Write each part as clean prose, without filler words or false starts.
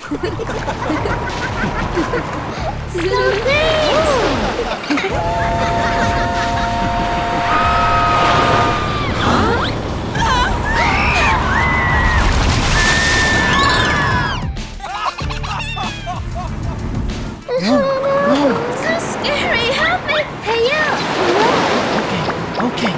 So great! No, no. So scary! Help me! Hey, you! Okay.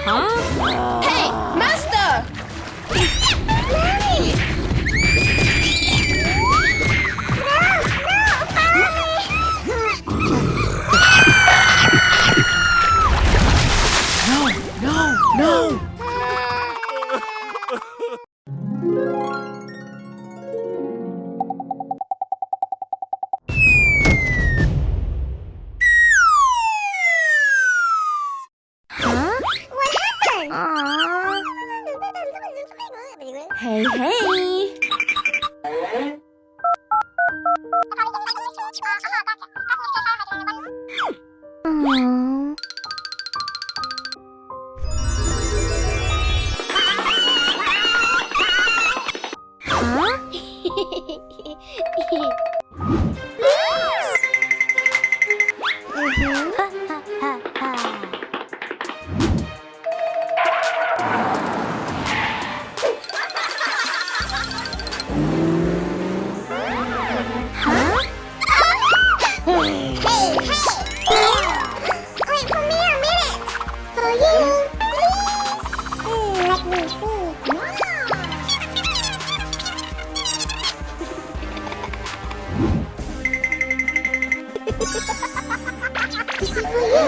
Huh? Hey, Master! Mommy! No. Huh? What happened? Hey, hey! Aww. This is for you.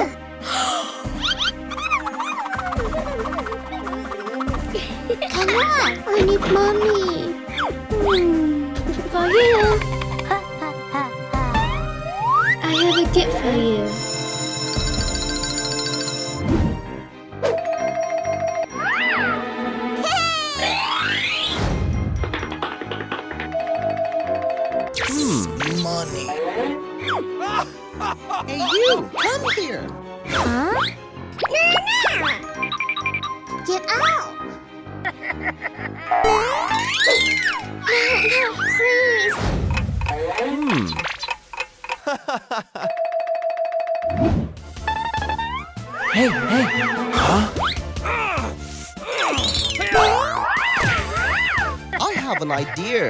Come on, I need mommy. For you. I have a gift for you. Money. Hey, you! Come here! Huh? No! Get out! No, please. Hey! Huh? I have an idea.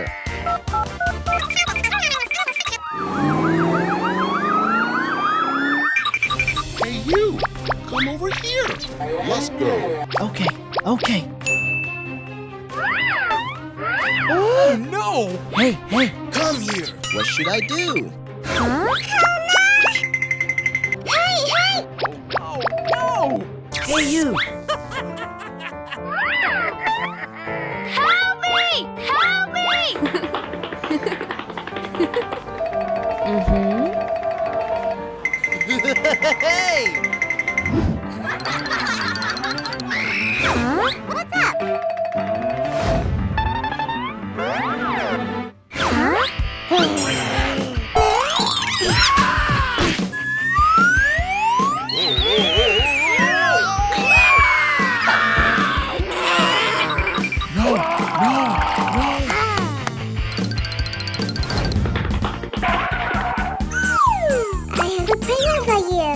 Hey, you! Come over here. Let's go. Okay. Oh, no! Hey! Come here. What should I do? Huh? Hey! Oh, no! Hey, you! Help me! Help me! Hey! Huh? What's up? Huh? No! I have a present for you.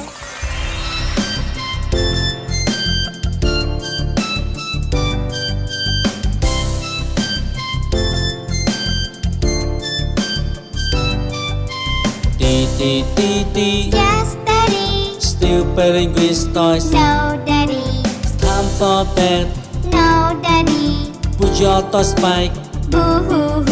Dee. Yes, Daddy. Still playing with toys. No, Daddy. Time for bed. No, Daddy. Put your toys back. Boo-hoo-hoo.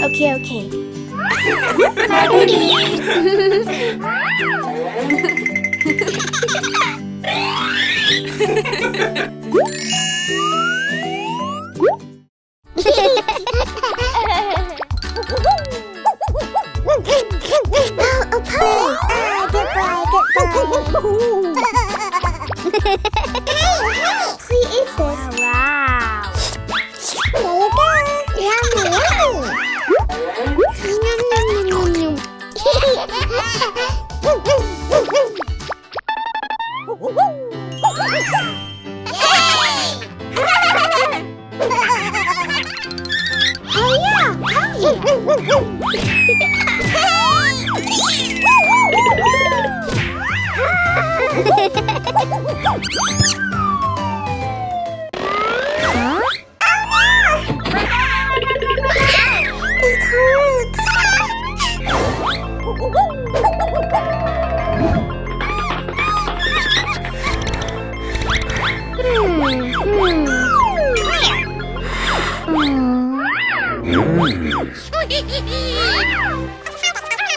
Okay.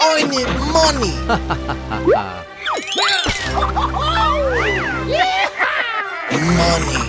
I need money. Money.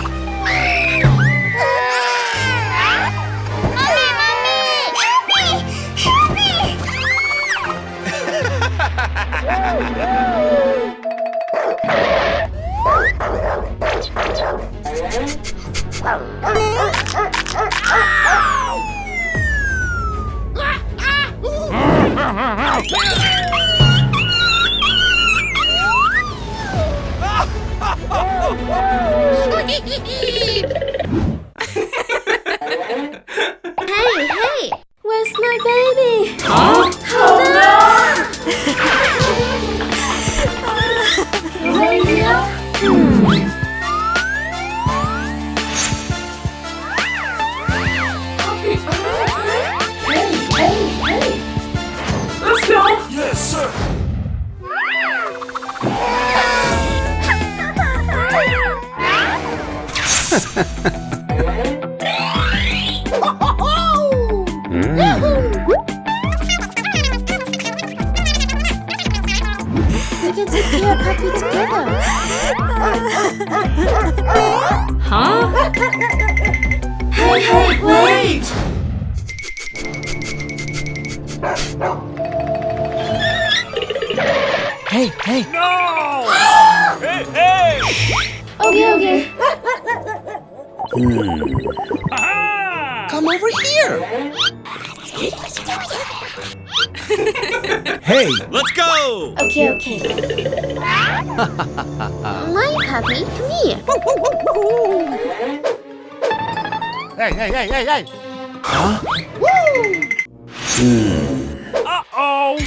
Hey, where's my baby? Yes, sir. We can take care of Puppy together. Huh? Hey, wait! Hey. Okay. Come over here. Hey, Let's go! Okay. My puppy, come here. Hey! Uh-oh!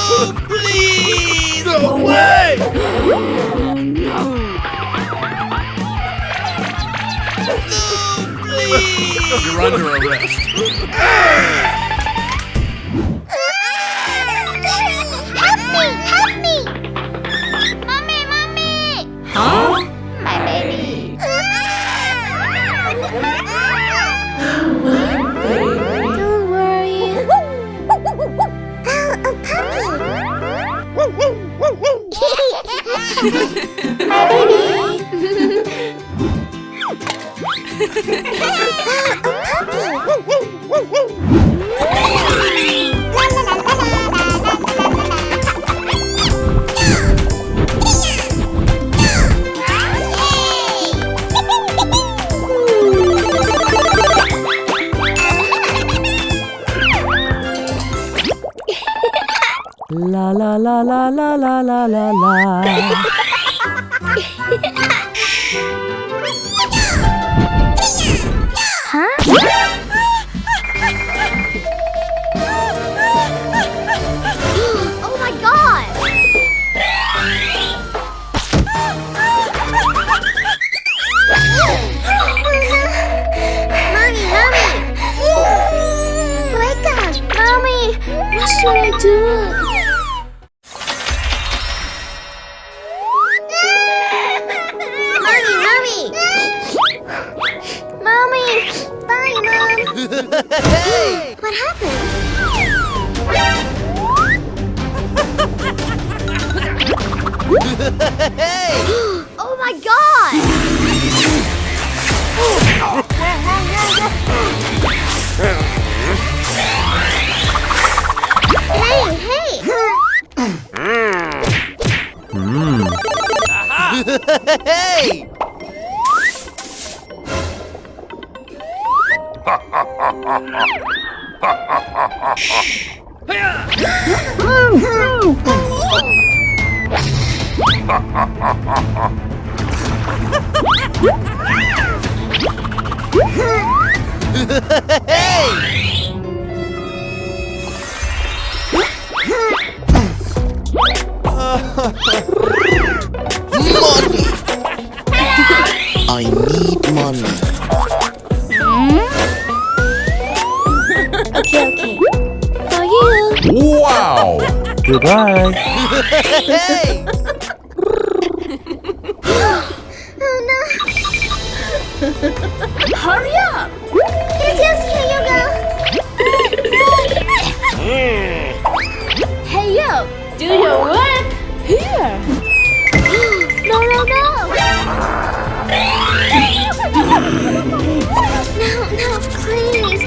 Oh, please. No way. Please. You're under arrest. Help me! Mommy! Huh? My baby! Don't worry. Oh, a puppy! My baby. La la la la la la la la la. Huh? Oh my god! Mommy! Wake up! Mommy! What should I do? Mommy! Bye, Mom! What happened? Oh my god! Hey! Hey! Money! I need money. Okay. For you. Wow! Goodbye. Hey! Oh no! Hurry up! Here you go! Hey you! Do your work! Here! No! No, please!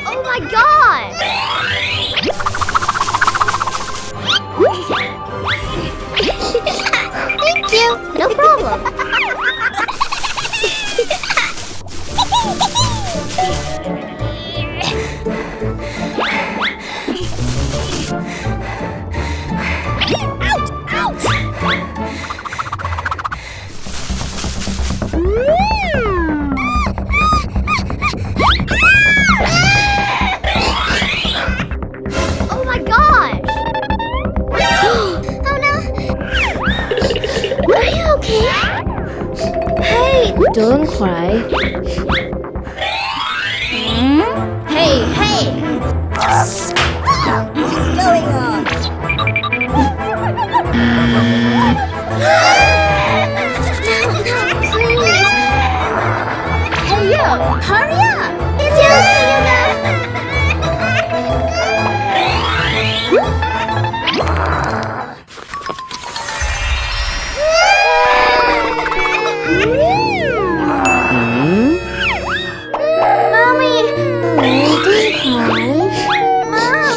Oh my god! Thank you! No problem! Oh my god! Oh no! Are you okay? Hey! Don't cry. Hey! What's going on? No, please! Hey you! Hurry up! It's you, Mommy! Don't cry. Mommy!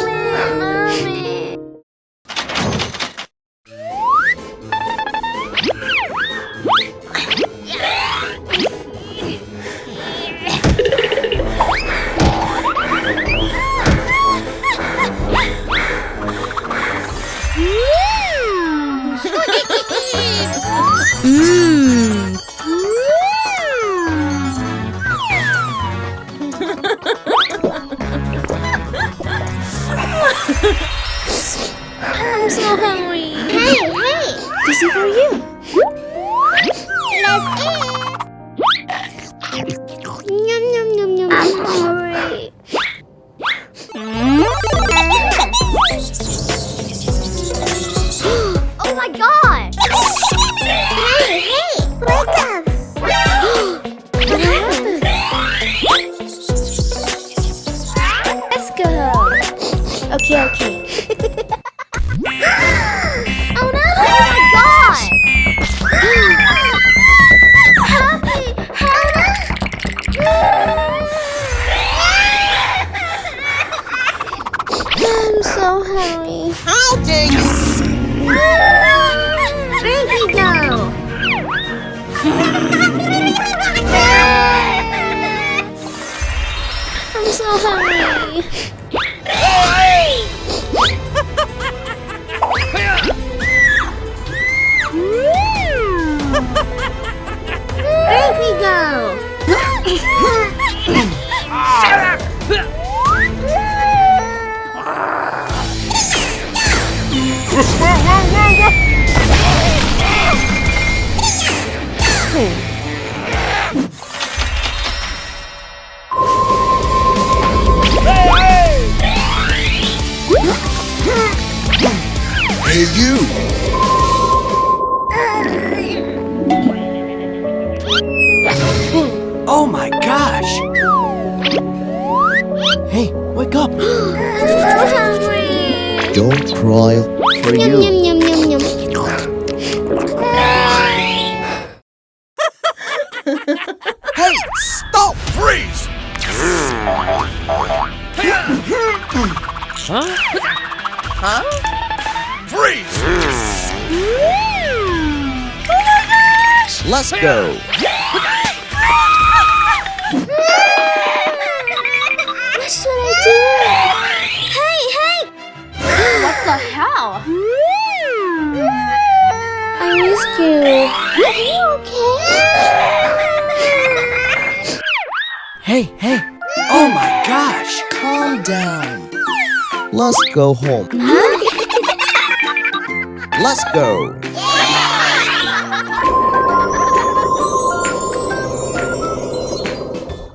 No hurry. There we go. Hey, you! Oh my gosh! Hey, wake up! I'm so hungry. Don't cry for Yum, yum, yum, yum, yum. Hey, stop! Freeze! Freeze! Let's go! What should I do? Hey, hey! What the hell? I missed you. Are you okay? Hey, hey! Oh my gosh! Calm down. Let's go home. Let's go.